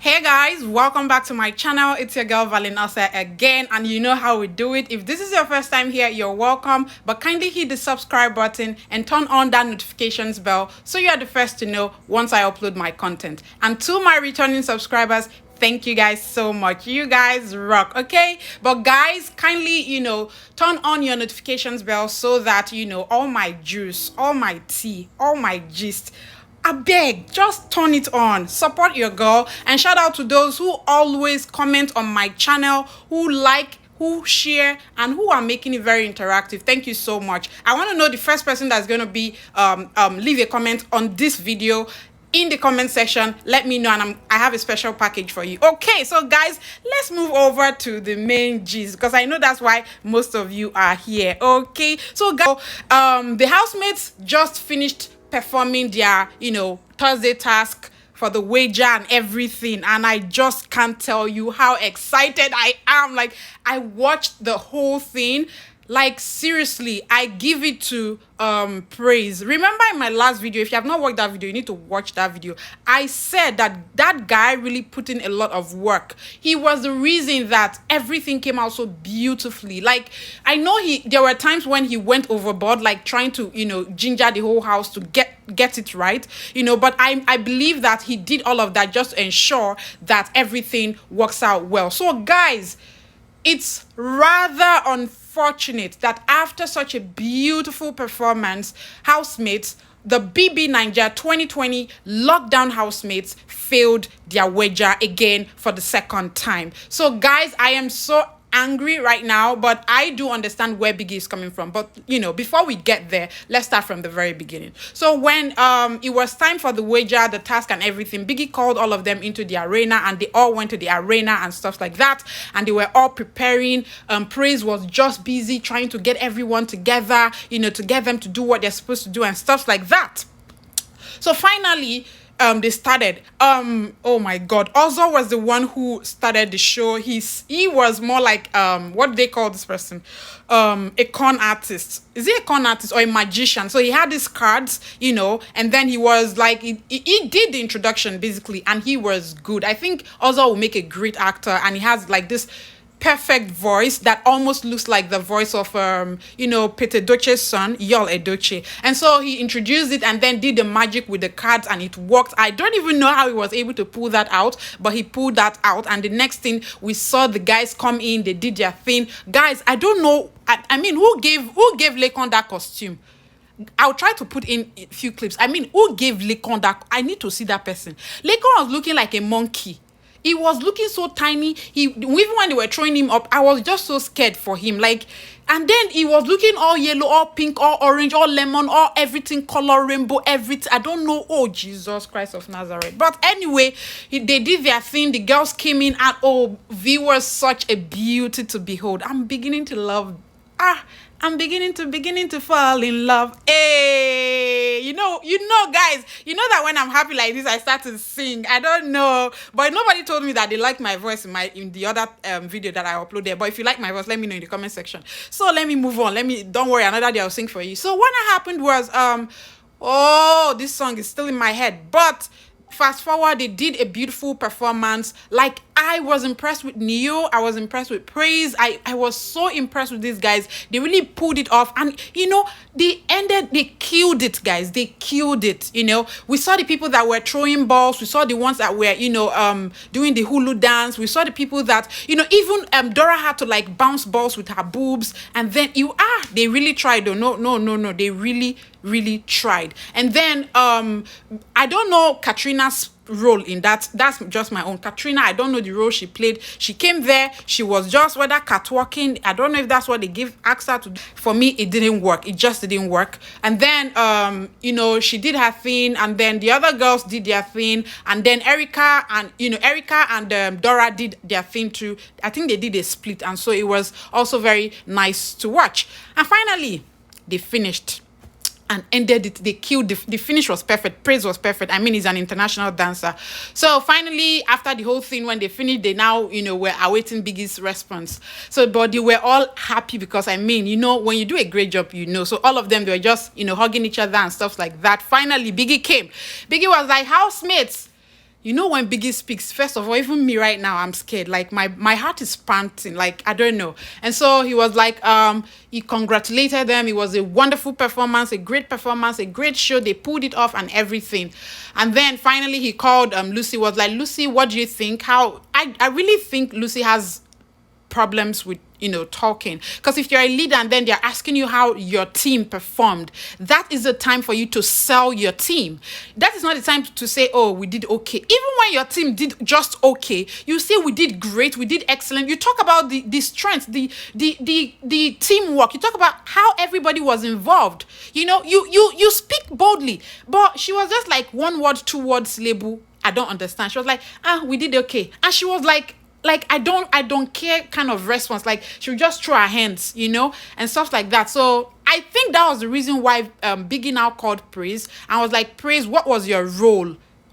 Hey guys, welcome back to my channel. It's your girl Bbnaija again, and you know how we do it. If this is your first time here, you're welcome, but kindly hit the subscribe button and turn on that notifications bell so you are the first to know once I upload my content. And to my returning subscribers, thank you guys so much. You guys rock, okay? But guys, kindly, turn on your notifications bell so that, all my juice, all my tea, all my gist, I beg, just turn it on. Support your girl. And shout out to those who always comment on my channel, who like, who share, and who are making it very interactive. Thank you so much. I want to know the first person that's going to be leave a comment on this video in the comment section. Let me know, and I have a special package for you. Okay, so guys, let's move over to the main gist, because I know that's why most of you are here. Okay, so guys, the housemates just finished performing their Thursday task for the wager and everything, and I just can't tell you how excited I am. Like, I watched the whole thing. Like, seriously, I give it to praise. Remember in my last video, if you have not watched that video, you need to watch that video. I said that that guy really put in a lot of work. He was the reason that everything came out so beautifully. Like, I know there were times when he went overboard, like trying to ginger the whole house to get it right, but I believe that he did all of that just to ensure that everything works out well. So guys, it's rather unfortunate that after such a beautiful performance, housemates, the Bbnaija 2020 lockdown housemates failed their wager again for the second time. So guys, I am so angry right now, but I do understand where Biggie is coming from. But before we get there, let's start from the very beginning. So when it was time for the wager, the task and everything, Biggie called all of them into the arena, and they all went to the arena and stuff like that, and they were all preparing. Praise was just busy trying to get everyone together, to get them to do what they're supposed to do and stuff like that. So finally, they started. Oh my god, Ozo was the one who started the show. He was more like what do they call this person, a con artist. Is he a con artist or a magician? So he had these cards, and then he was like, he did the introduction basically, and he was good. I think Ozo will make a great actor, and he has like this perfect voice that almost looks like the voice of Peter Doche's son, Yul Edochie. And so he introduced it and then did the magic with the cards, and it worked. I don't even know how he was able to pull that out, but he pulled that out. And the next thing, we saw the guys come in, they did their thing. Guys, I don't know, I mean, who gave LAYCON that costume? I'll try to put in a few clips. I mean, who gave LAYCON that? I need to see that person. LAYCON was looking like a monkey. He was looking so tiny. Even when they were throwing him up, I was just so scared for him. Like, and then he was looking all yellow, all pink, all orange, all lemon, all everything, color, rainbow, everything. I don't know. Oh, Jesus Christ of Nazareth. But anyway, they did their thing. The girls came in, and oh, V was such a beauty to behold. I'm beginning to love. I'm beginning to fall in love. Hey, guys, that when I'm happy like this, I start to sing. I don't know, but nobody told me that they liked my voice in the other video that I uploaded. But if you like my voice, let me know in the comment section. So let me move on. Don't worry, another day I'll sing for you. So what happened was, oh, this song is still in my head, but fast forward, they did a beautiful performance. Like, I was impressed with Neo. I was impressed with Praise. I was so impressed with these guys. They really pulled it off. And, they killed it, guys. They killed it, We saw the people that were throwing balls. We saw the ones that were, doing the hula dance. We saw the people that, even Dora had to, like, bounce balls with her boobs. And then, they really tried, though. No. They really, really tried. And then, I don't know Katrina's role in that. That's just my own. Katrina, I don't know the role she played. She came there, she was just whether catwalking. I don't know if that's what they asked her to do. For me, it didn't work. It just didn't work. And then she did her thing, and then the other girls did their thing, and then Erica and Dora did their thing too. I think they did a split, and so it was also very nice to watch. And finally, they finished and ended it. They killed the finish was perfect. Praise was perfect. I mean, he's an international dancer. So finally, after the whole thing, when they finished, they now, were awaiting Biggie's response. So, but they were all happy because, I mean, when you do a great job, so all of them, they were just, hugging each other and stuff like that. Finally, Biggie came. Biggie was like, housemates, you know, when Biggie speaks, first of all, even me right now, I'm scared. Like my heart is panting. Like, I don't know. And so he was like, he congratulated them. It was a wonderful performance, a great show. They pulled it off and everything. And then finally he called Lucy, was like, Lucy, what do you think? How I really think Lucy has problems with, you know, talking, because if you're a leader and then they're asking you how your team performed, that is the time for you to sell your team. That is not the time to say, oh, we did okay. Even when your team did just okay, you say we did great, we did excellent. You talk about the strengths, the teamwork. You talk about how everybody was involved. You know, you speak boldly. But she was just like, one word, two words label, I don't understand. She was like, we did okay. And she was like I don't care kind of response. Like, she would just throw her hands, you know, and stuff like that. So I think that was the reason why Biggie now called Praise and was like, Praise, what was your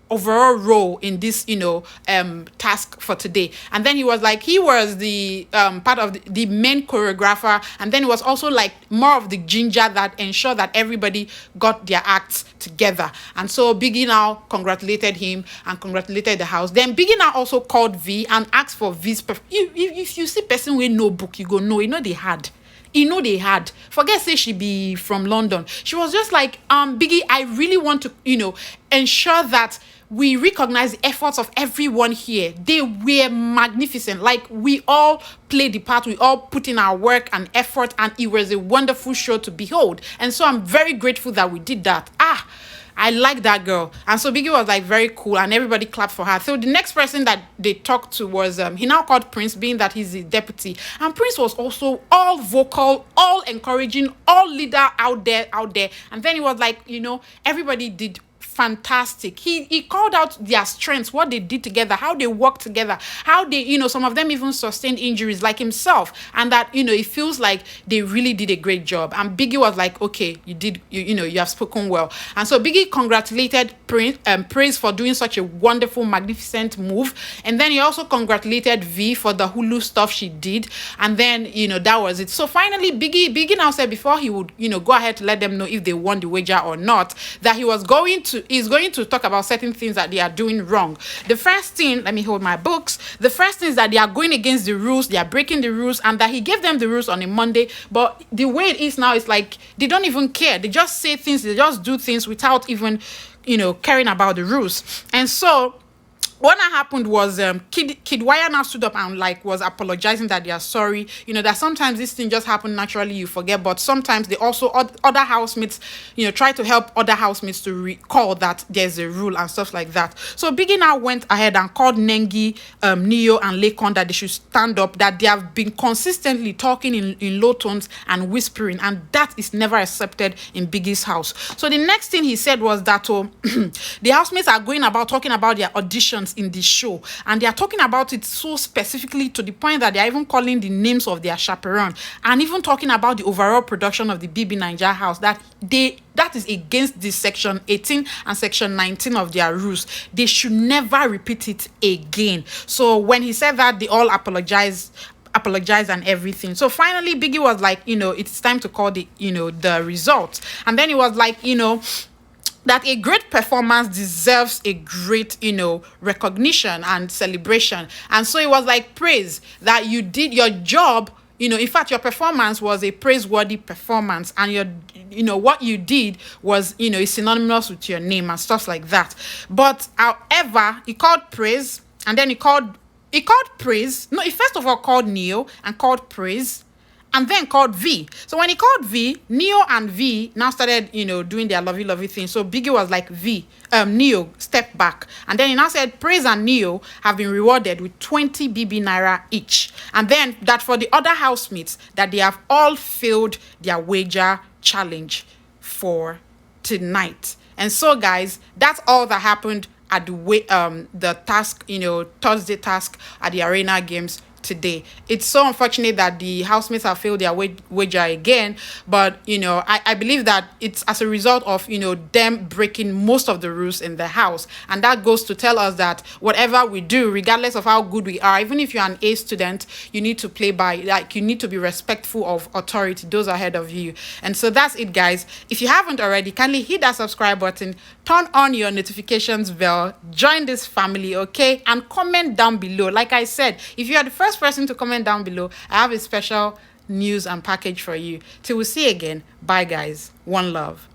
overall role in this, you know, task for today? And then he was like, he was the part of the main choreographer, and then he was also like more of the ginger that ensured that everybody got their acts together. And so Biggie now congratulated him and congratulated the house. Then Biggie now also called V and asked for V's if you see person with no book, you go, no, you know they had. You know they had. Forget say she be from London. She was just like, Biggie, I really want to, you know, ensure that we recognize the efforts of everyone here. They were magnificent. Like, we all played the part. We all put in our work and effort, and it was a wonderful show to behold. And so I'm very grateful that we did that. I like that girl. And so Biggie was like very cool, and everybody clapped for her. So the next person that they talked to was, he now called Prince, being that he's the deputy. And Prince was also all vocal, all encouraging, all leader out there. And then he was like, you know, everybody did fantastic. He called out their strengths, what they did together, how they worked together, how they, you know, some of them even sustained injuries like himself, and that, you know, it feels like they really did a great job. And Biggie was like, okay, you know, you have spoken well. And so Biggie congratulated Praise for doing such a wonderful, magnificent move. And then he also congratulated V for the Hulu stuff she did. And then, you know, that was it. So finally Biggie now said, before he would, you know, go ahead to let them know if they won the wager or not, that he's going to talk about certain things that they are doing wrong. The first thing, let me hold my books. The first thing is that they are going against the rules, they are breaking the rules, and that he gave them the rules on a Monday. But the way it is now, it's like they don't even care. They just say things, they just do things without even, you know, caring about the rules. And so what happened was KIDDWAYA now stood up and like was apologizing that they are sorry. You know, that sometimes this thing just happen naturally, you forget, but sometimes they also, other housemates, you know, try to help other housemates to recall that there's a rule and stuff like that. So Biggie now went ahead and called NENGI, NEO and LAYCON that they should stand up, that they have been consistently talking in low tones and whispering, and that is never accepted in Biggie's house. So the next thing he said was that the housemates are going about talking about their auditions in the show, and they are talking about it so specifically to the point that they are even calling the names of their chaperone, and even talking about the overall production of the Bbnaija house, that is against the section 18 and section 19 of their rules. They should never repeat it again. So when he said that, they all apologize and everything. So finally Biggie was like, you know, it's time to call the, you know, the results. And then he was like, you know, that a great performance deserves a great, you know, recognition and celebration. And so it was like, Praise, that you did your job. You know, in fact, your performance was a praiseworthy performance, and your, you know, what you did was, you know, is synonymous with your name and stuff like that. But however, he called Praise, and then he called Praise. No, he first of all called Neo and called Praise, and then called V. So when he called V, Neo and V now started, you know, doing their lovey thing. So Biggie was like, Neo, step back. And then he now said, Praise and Neo have been rewarded with 20 Bbnaija each. And then that for the other housemates, that they have all failed their wager challenge for tonight. And so guys, that's all that happened at the task, you know, Thursday task at the Arena Games today. It's so unfortunate that the housemates have failed their wager again, but you know, I believe that it's as a result of, you know, them breaking most of the rules in the house. And that goes to tell us that whatever we do, regardless of how good we are, even if you're an A student, you need to play by, like, you need to be respectful of authority, those ahead of you. And so that's it, guys. If you haven't already, kindly hit that subscribe button, turn on your notifications bell, join this family, okay? And comment down below. Like I said, if you are the first person to comment down below, I have a special news and package for you. Till we see again, bye guys, one love.